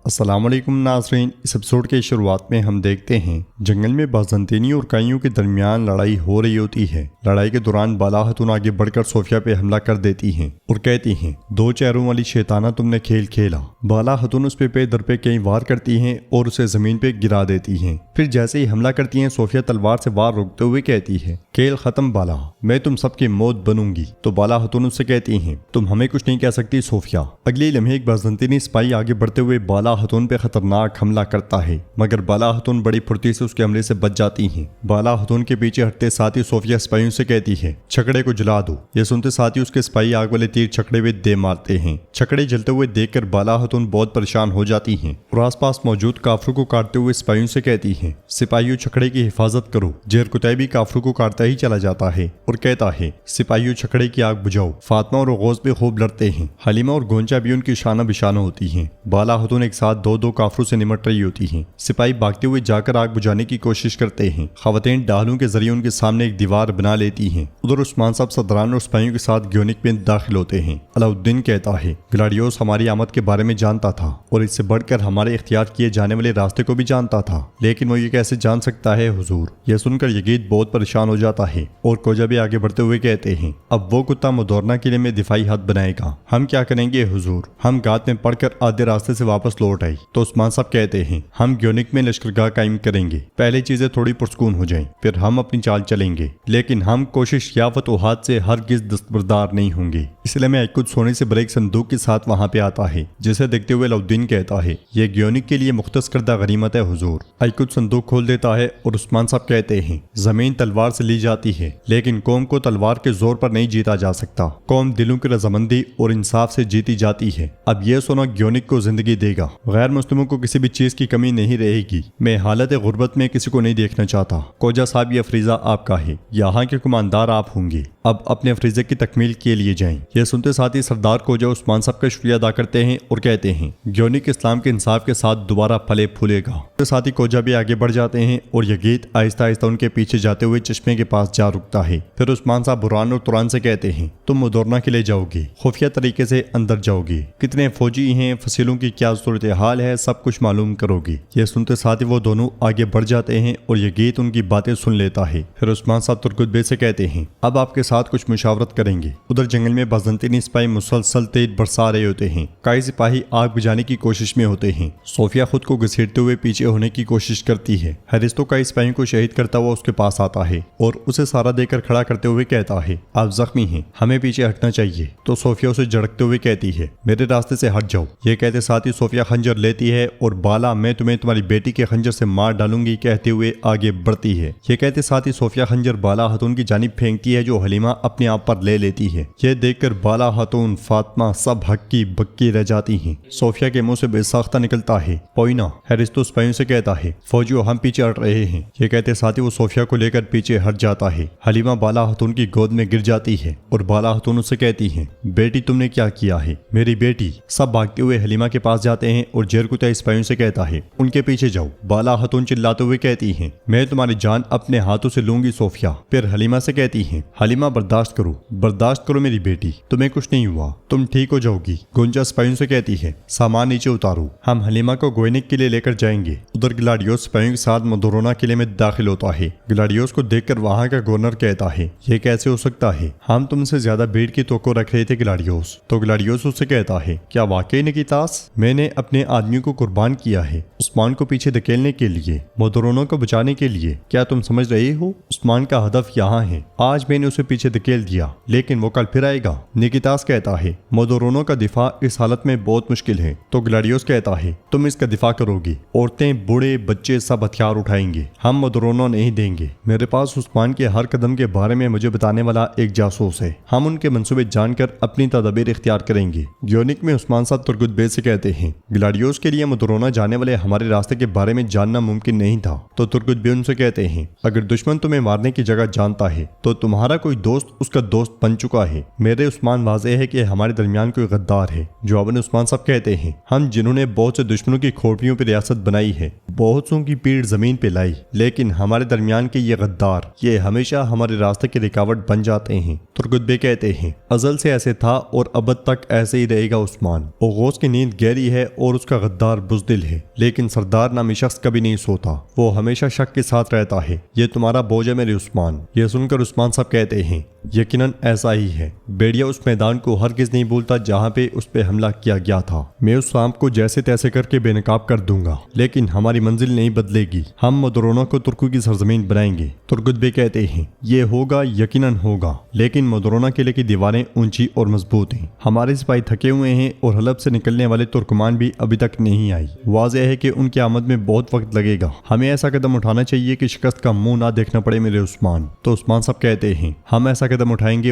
السلام علیکم ناظرین، اس ایپیسوڈ کے شروعات میں ہم دیکھتے ہیں جنگل میں بازنطینی اور کائیوں کے درمیان لڑائی ہو رہی ہوتی ہے۔ لڑائی کے دوران بالا خاتون آگے بڑھ کر صوفیہ پہ حملہ کر دیتی ہیں اور کہتی ہیں، دو چہروں والی شیطانہ تم نے کھیل کھیلا۔ بالا خاتون اس پہ در پہ کئی وار کرتی ہیں اور اسے زمین پہ گرا دیتی ہیں۔ پھر جیسے ہی حملہ کرتی ہیں صوفیہ تلوار سے وار روکتے ہوئے کہتی ہے، کھیل ختم بالا، میں تم سب کی موت بنوں گی۔ تو بالا خاتون اس سے کہتی ہیں، تم ہمیں کچھ نہیں کہہ سکتی صوفیہ۔ اگلے لمحے ایک بازنطینی سپاہی آگے بڑھتے ہوئے بالا خاتون پہ خطرناک حملہ کرتا ہے، مگر بالا خاتون بڑی پھرتی سے اس کے حملے سے بچ جاتی ہیں۔ بالا خاتون کے پیچھے ہٹتے ساتھ ہی صوفیہ سپاہیوں سے کہتی ہے، چھکڑے کو جلا دو۔ یہ سنتے ساتھ ہی اس کے سپاہی آگ والے تیر چھکڑے میں دے مارتے ہیں۔ چھکڑے جلتے ہوئے دیکھ کر بالا خاتون بہت پریشان ہو جاتی ہیں اور آس پاس موجود کافروں کو کاٹتے ہوئے سپاہیوں سے کہتی ہیں، سپاہیوں چھکڑے کی حفاظت کرو۔ جیر کتائی بھی کافروں کو کاٹتا ہی چلا جاتا ہے اور کہتا ہے، سپاہیوں چھکڑے کی آگ بجھاؤ۔ فاطمہ اور غوث بھی خوب لڑتے ہیں، حلیمہ اور گونچا بھی ان کی شانہ بشانہ ہوتی ہیں۔ بالا خاتون ایک ساتھ دو کافروں سے نمٹ رہی ہوتی ہیں۔ سپاہی بھاگتے ہوئے جا کر آگ بجھانے کی کوشش کرتے ہیں۔ خواتین ڈالوں کے ذریعے ان کے سامنے ایک دیوار بنا لیتی ہیں۔ ادھر عثمان صاحب صدران اور سپاہیوں کے ساتھ گیونک میں داخل ہوتے ہیں۔ علاؤالدین کہتا ہے، گلاڈیوس ہماری آمد کے بارے میں جانتا تھا اور اس سے بڑھ کر ہمارے اختیار کیے جانے والے راستے کو بھی جانتا تھا، لیکن وہ یہ کیسے جان سکتا ہے حضور؟ یہ سن کر یزید بہت پریشان ہو جاتا ہے اور کوجا بھی آگے بڑھتے ہوئے کہتے ہیں، اب وہ کتا مدورنا کے لیے میں دفاعی حد بنائے گا، ہم کیا کریں گے حضور؟ ہم گات میں پڑھ کر آدھے راستے سے واپس لوٹ آئی تو عثمان صاحب کہتے ہیں، ہم گیونک میں لشکرگاہ قائم کریں گے، پہلے چیزیں تھوڑی پرسکون ہو جائیں، پھر ہم اپنی چال چلیں گے، لیکن ہم کوشش یا فتوحات سے ہرگز دستبردار نہیں ہوں گے۔ اس لیے میں ایک سونے سے بھرے ایک صندوق کے ساتھ وہاں پہ آتا ہے، جسے دیکھتے ہوئے علاؤالدین کہتا ہے، یہ گیونک کے لیے مختص کردہ غنیمت ہے حضور۔ ایکد صندوق کھول دیتا ہے اور عثمان صاحب کہتے ہیں، زمین تلوار سے لی جاتی ہے، لیکن قوم کو تلوار کے زور پر نہیں جیتا جا سکتا، قوم دلوں کی رضامندی اور انصاف سے جیتی جاتی ہے۔ اب یہ سونا گیونک کو زندگی دے گا، غیر مسلموں کو کسی بھی چیز کی کمی نہیں رہے گی۔ میں حالت غربت میں کسی کو نہیں دیکھنا چاہتا۔ کوجا صاحب یہ فریضہ آپ کا ہے، یہاں کے کماندار آپ ہوں گے، اب اپنے فریضے کی تکمیل کے لیے جائیں۔ یہ سنتے ساتھ ہی سردار کوجا عثمان صاحب کا شکریہ ادا کرتے ہیں اور کہتے ہیں، گیونک اسلام کے انصاف کے ساتھ دوبارہ پھلے پھولے گا۔ ساتھ ہی کوجا بھی آگے بڑھ جاتے ہیں اور یزید آہستہ آہستہ ان کے پیچھے جاتے ہوئے چشمے کے پاس جا رکتا ہے۔ پھر عثمان صاحب برہان اور توران سے کہتے ہیں، تم مدورنا کے لیے جاؤ گے، خفیہ طریقے سے اندر جاؤ گے، کتنے فوجی ہیں، فصیلوں کی کیا صورتحال ہے، سب کچھ معلوم کرو گے۔ یہ سنتے ساتھ ہی وہ دونوں آگے بڑھ جاتے ہیں اور یزید ان کی باتیں سن لیتا ہے۔ پھر عثمان صاحب ترکت سے کہتے ہیں، اب آپ کے ساتھ کچھ مشاورت کریں گے۔ ادھر جنگل میں بازنطینی سپاہی مسلسل تیر برسا رہے ہوتے ہیں، کئی سپاہی آگ بجھانے کی کوشش میں ہوتے ہیں۔ صوفیہ خود کو گھسیٹتے ہوئے پیچھے ہونے کی کوشش کرتی ہے۔ حریستو کئی سپاہیوں کو شہید کرتا ہوا اس کے پاس آتا ہے اور اسے سارا دے کر کھڑا کرتے ہوئے کہتا ہے، آپ زخمی ہیں، ہمیں پیچھے ہٹنا چاہیے۔ تو صوفیہ اسے جھڑکتے ہوئے کہتی ہے، میرے راستے سے ہٹ جاؤ۔ یہ کہتے ساتھ ہی صوفیہ خنجر لیتی ہے اور بالا، میں تمہیں تمہاری بیٹی کے خنجر سے مار ڈالوں گی کہتے ہوئے آگے بڑھتی ہے۔ یہ کہتے ساتھ ہی صوفیہ خنجر بالا خاتون کی جانب پھینکتی ہے جو حلیمہ اپنے آپ پر لے لیتی ہے۔ یہ دیکھ کر بالا خاتون، فاطمہ سب ہکی بکی رہ جاتی ہیں۔ صوفیہ کے منہ سے بے ساختہ نکلتا ہے، پوئنا۔ حریستو سپاہیوں سے کہتا ہے، فوجیوں ہم پیچھے ہٹ رہے ہیں۔ یہ کہتے ساتھ ہی وہ صوفیہ کو لے کر پیچھے ہٹ جاتا ہے۔ حلیمہ بالا خاتون کی گود میں گر جاتی ہے اور بالا خاتون اس سے کہتی ہیں، بیٹی تم نے کیا کیا ہے، میری بیٹی؟ سب بھاگتے ہوئے حلیمہ کے پاس جاتے ہیں اور جیرکتا سپاہیوں سے کہتا ہے، ان کے پیچھے جاؤ۔ بالا خاتون چلاتے ہوئے کہتی ہیں، میں تمہاری جان اپنے ہاتھوں سے لوں گی صوفیہ۔ پھر حلیمہ سے کہتی ہیں، حلیمہ برداشت کرو میری بیٹی، تمہیں کچھ نہیں ہوا، تم ٹھیک ہو جاؤ گی۔ گونجا سپاہیوں سے کہتی ہے، سامان نیچے اتارو، ہم حلیمہ کو گوینک کے لیے لے کر جائیں گے۔ ادھر گلاڈیوس سپاہیوں کے ساتھ مدورونا قلعے میں داخل ہوتا ہے۔ گلاڈیوس کو دیکھ کر وہاں کا گورنر کہتا ہے، یہ کیسے ہو سکتا ہے، ہم تم سے زیادہ بھیڑ کی توقع رکھ رہے تھے گلاڈیوس۔ تو گلاڈیوس اس سے کہتا ہے، کیا واقعی نکیتاس، میں نے اپنے آدمیوں کو قربان کیا ہے عثمان کو پیچھے دھکیلنے کے لیے، مدورونوں کو بچانے کے لیے، کیا تم سمجھ رہے ہو؟ عثمان کا ہدف یہاں ہے، آج میں نے اسے پیچھے دھکیل دیا لیکن وہ کل پھر آئے گا۔ نکیتاس کہتا ہے، مدورونوں کا دفاع اس حالت میں بہت مشکل ہے۔ تو گلاڈیوس کہتا ہے، تم اس کا دفاع کرو گی، عورتیں بوڑھے بچے سب ہتھیار اٹھائیں گے، ہم مدورونوں نہیں دیں گے۔ میرے پاس عثمان کے ہر قدم کے بارے میں مجھے بتانے والا ایک جاسوس ہے، ہم ان کے منصوبے جان کر اپنی تدابیر اختیار کریں گے۔ گیونک میں عثمان صاحب ترکت سے کہتے ہیں، گلاڈیوس کے لیے مدورونا جانے والے ہمارے راستے کے بارے میں جاننا ممکن نہیں تھا۔ تو ترکت ان سے کہتے ہیں، اگر دشمن تمہیں مارنے کی جگہ جانتا ہے تو تمہارا کوئی دوست اس کا دوست بن چکا ہے۔ میرے عثمان واضح ہے کہ ہمارے درمیان کوئی غدار ہے۔ جواباً عثمان صاحب کہتے ہیں، ہم جنہوں نے بہت سے دشمنوں کی کھوپڑیوں پہ ریاست بنائی ہے، بہت سوں کی پیڑ زمین پہ لائی، لیکن ہمارے درمیان کے یہ غدار، یہ ہمیشہ ہمارے راستے کی رکاوٹ بن جاتے ہیں۔ ترگت بے کہتے ہیں ازل سے ایسے تھا اور ابد تک ایسے ہی رہے گا عثمان۔ اوغوث کی نیند گہری ہے اور اس کا غدار بزدل ہے، لیکن سردار نامی شخص کبھی نہیں سوتا، وہ ہمیشہ شک کے ساتھ رہتا ہے۔ یہ تمہارا بوجھ ہے میرے عثمان۔ یہ سن کر عثمان صاحب کہتے ہیں یقیناً ایسا ہی ہے۔ بیڑیا اس میدان کو ہرگز نہیں بھولتا جہاں پہ اس پہ حملہ کیا گیا تھا۔ میں اس سانپ کو جیسے تیسے کر کے بے نقاب کر دوں گا، لیکن ہماری منزل نہیں بدلے گی۔ ہم مدرونا کو ترکوں کی سرزمین بنائیں گے۔ ترگت بے کہتے ہیں یہ ہوگا، یقیناً ہوگا، لیکن مدرونا قلعے کی دیواریں اونچی اور مضبوط ہیں۔ ہمارے سپاہی تھکے ہوئے ہیں اور حلب سے نکلنے والے ترکمان بھی ابھی تک نہیں آئی۔ واضح ہے کہ ان کی آمد میں بہت وقت لگے گا۔ ہمیں ایسا قدم اٹھانا چاہیے کہ شکست کا منہ نہ دیکھنا پڑے میرے عثمان۔ تو عثمان صاحب کہتے ہیں ہم ایسا قدم اٹھائیں گے۔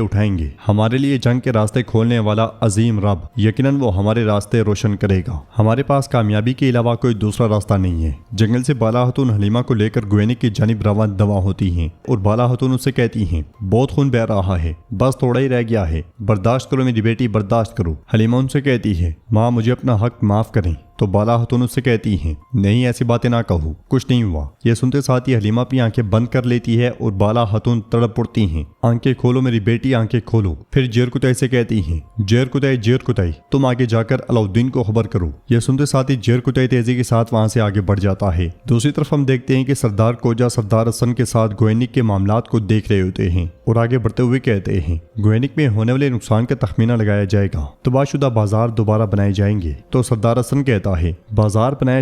ہمارے لیے جنگ کے راستے کھولنے والا عظیم رب، یقیناً وہ ہمارے راستے روشن کرے گا۔ ہمارے پاس کامیابی کے علاوہ کوئی دوسرا راستہ نہیں ہے۔ جنگل سے بالا خاتون حلیمہ کو لے کر گوینک کی جانب رواں ہوتی ہیں اور بالا خاتون اس سے کہتی ہیں بہت خون بہ رہا ہے، بس تھوڑا ہی رہ گیا ہے، برداشت کرو میری بیٹی، برداشت کرو۔ حلیمہ ان سے کہتی ہے ماں مجھے اپنا حق معاف کریں۔ تو بالا خاتون اس سے کہتی ہیں نہیں، ایسی باتیں نہ کہو، کچھ نہیں ہوا۔ یہ سنتے ساتھ ہی حلیمہ اپنی آنکھیں بند کر لیتی ہے اور بالا خاتون تڑپ پڑتی ہیں آنکھیں کھولو میری بیٹی، آنکھیں کھولو۔ پھر جیر کتائی سے کہتی ہیں جیر کتائی تم آگے جا کر علاؤدین کو خبر کرو۔ یہ سنتے ساتھ ہی جیر کتائی تیزی کے ساتھ وہاں سے آگے بڑھ جاتا ہے۔ دوسری طرف ہم دیکھتے ہیں کہ سردار کوجا سردار حسن کے ساتھ گوینک کے معاملات کو دیکھ رہے ہوتے ہیں اور آگے بڑھتے ہوئے کہتے ہیں گوینک میں ہونے والے نقصان کا تخمینہ لگایا جائے گا، تباہ شدہ بازار دوبارہ بنائے جائیں گے۔ تو سردار حسن کہتا ہے بازار بنایا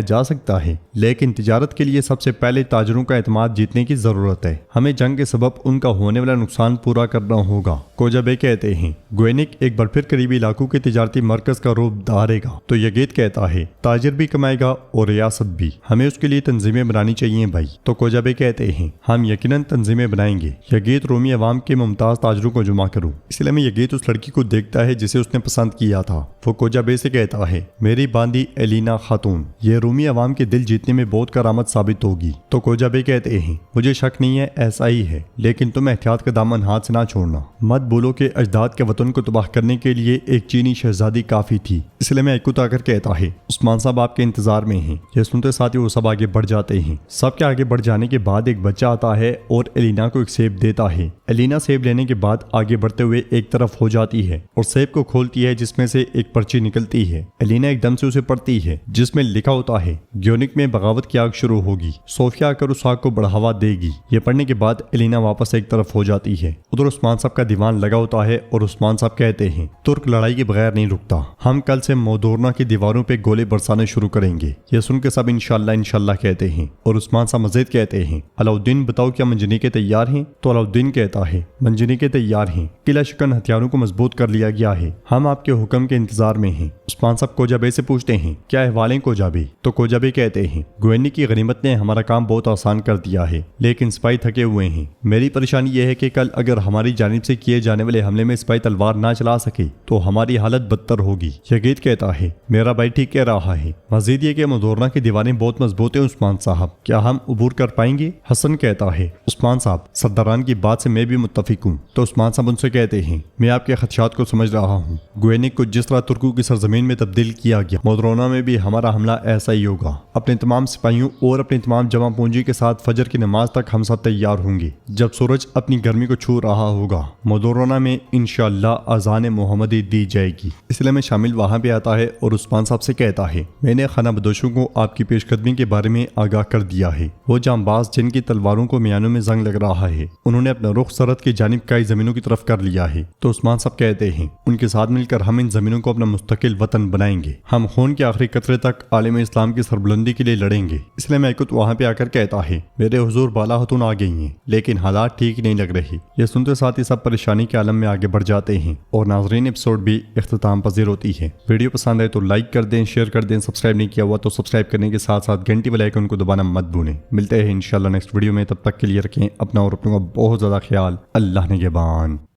جا سکتا ہے، لیکن تجارت کے لیے سب سے پہلے تاجروں کا اعتماد جیتنے کی ضرورت ہے۔ ہمیں جنگ کے سبب ان کا ہونے والا نقصان پورا کرنا ہوگا۔ کوجا بے کہتے ہیں گوینک ایک بار پھر قریبی علاقوں کے تجارتی مرکز کا روپ دھارے گا۔ تو یگیت کہتا ہے تاجر بھی کمائے گا اور ریاست بھی، ہمیں اس کے لیے تنظیمیں بنانی چاہیے بھائی۔ تو کوجا بے کہتے ہیں ہم یقیناً تنظیمیں بنائیں گے۔ یگیت رومی عوام کے ممتاز تاجروں کو جمع کرو۔ اس لیے میں یگیت اس لڑکی کو دیکھتا ہے جسے اس نے پسند کیا تھا۔ وہ کوجا بے سے کہتا ہے میری باندی ایلینا خاتون، یہ رومی عوام کے دل جیتنے میں بہت کارآمد ثابت ہوگی۔ تو کوجا بے کہتے ہیں مجھے شک نہیں ہے ایسا ہی ہے، لیکن تم احتیاط کا دامن ہاتھ سے نہ چھوڑنا۔ مت بولو کہ اجداد کے وطن کو تباہ کرنے کے لیے ایک چینی شہزادی کافی تھی۔ اس لیے میں اکتا کر کہتا ہے عثمان صاحب آپ کے انتظار میں ہیں۔ یہ سنتے ساتھ ہی وہ سب آگے بڑھ جاتے ہیں۔ سب کے آگے بڑھ جانے کے بعد ایک بچہ آتا ہے اور ایلینا کو ایک سیب دیتا ہے۔ ایلینا سیب لینے کے بعد آگے بڑھتے ہوئے ایک طرف ہو جاتی ہے اور سیب کو کھولتی ہے جس میں سے ایک پرچی نکلتی ہے۔ ایلینا ایک دم سے اسے پڑھتی ہے جس میں لکھا ہوتا ہے گیونک میں بغاوت کی آگ شروع ہوگی، صوفیہ آ کر اس آگ کو بڑھاوا دے گی۔ یہ پڑھنے کے بعد ایلینا واپس ایک طرف ہو جاتی ہے۔ ادھر عثمان صاحب کا دیوان لگا ہوتا ہے اور عثمان صاحب کہتے ہیں ترک لڑائی کے بغیر نہیں رکتا، ہم کل سے مودورنا کی دیواروں پہ گولے برسانے شروع کریں گے۔ یہ سن کے سب انشاءاللہ کہتے ہیں اور عثمان صاحب مزید کہتے ہیں علاؤدین بتاؤ کیا منجنیقیں تیار ہیں؟ تو علاؤدین کہتا ہے منجنیقیں تیار ہیں، قلعہ شکن ہتھیاروں کو مضبوط کر لیا گیا ہے، ہم آپ کے حکم کے انتظار میں ہیں۔ عثمان صاحب کوجا بے سے پوچھتے ہیں کیا احوال ہیں کوجا بے؟ تو کوجا بے کہتے ہیں گوینک کی غنیمت نے ہمارا کام بہت آسان کر دیا ہے، لیکن سپاہی تھکے ہوئے ہیں۔ میری پریشانی یہ ہے کہ کل اگر ہماری جانب سے کیے جانے والے حملے میں سپاہی تلوار نہ چلا سکے تو ہماری حالت بدتر ہوگی۔ یگیت کہتا ہے میرا بھائی ٹھیک کہہ رہا ہے، مزید یہ کہ مدورنا کی دیواریں بہت مضبوط ہیں عثمان صاحب، کیا ہم عبور کر پائیں گے؟ حسن کہتا ہے عثمان صاحب سرداران کی بات سے میں بھی متفق ہوں۔ تو عثمان صاحب ان سے کہتے ہیں میں آپ کے خدشات کو سمجھ رہا ہوں، گوینک کو جس طرح ترکوں کی سرزمین میں تبدیل کیا گیا، مدرونا میں بھی ہمارا حملہ ایسا ہی ہوگا۔ اپنے تمام سپاہیوں اور اپنی تمام جمع پونجی کے ساتھ فجر کی نماز تک ہم سب تیار ہوں گے۔ جب سورج اپنی گرمی کو چھو رہا ہوگا مدرونا میں انشاءاللہ اذان محمدی دی جائے گی۔ اس لیے میں شامل وہاں پہ آتا ہے اور عثمان صاحب سے کہتا ہے میں نے خانہ بدوشوں کو آپ کی پیش قدمی کے بارے میں آگاہ کر دیا ہے۔ وہ جانباز جن کی تلواروں کو میانوں میں زنگ لگ رہا ہے، انہوں نے اپنا رخ سرحد کی جانب کئی زمینوں کی طرف کر لیا ہے۔ تو عثمان صاحب کہتے ہیں ان کے ساتھ مل کر ہم ان زمینوں کو اپنا مستقل وطن بنائیں گے، ہم خون کے آخری قطرے تک عالم اسلام کی سربلندی کے لیے لڑیں گے۔ اس لیے میکت وہاں پہ آ کر کہتا ہے میرے حضور بالا خاتون آ گئی ہیں، لیکن حالات ٹھیک نہیں لگ رہی۔ یہ سنتے ساتھ ہی سب پریشانی کے عالم میں آگے بڑھ جاتے ہیں اور ناظرین ایپیسوڈ بھی اختتام پذیر ہوتی ہے۔ ویڈیو پسند آئے تو لائک کر دیں، شیئر کر دیں، سبسکرائب نہیں کیا ہوا تو سبسکرائب کرنے کے ساتھ ساتھ گھنٹی والے آئیکن کو دبانا مت بھولیں۔ ملتے ہیں انشاءاللہ نیکسٹ ویڈیو میں، تب تک کے لیے رکھیں اپنا اور اپنوں کا بہت زیادہ خیال۔ اللہ نگہبان۔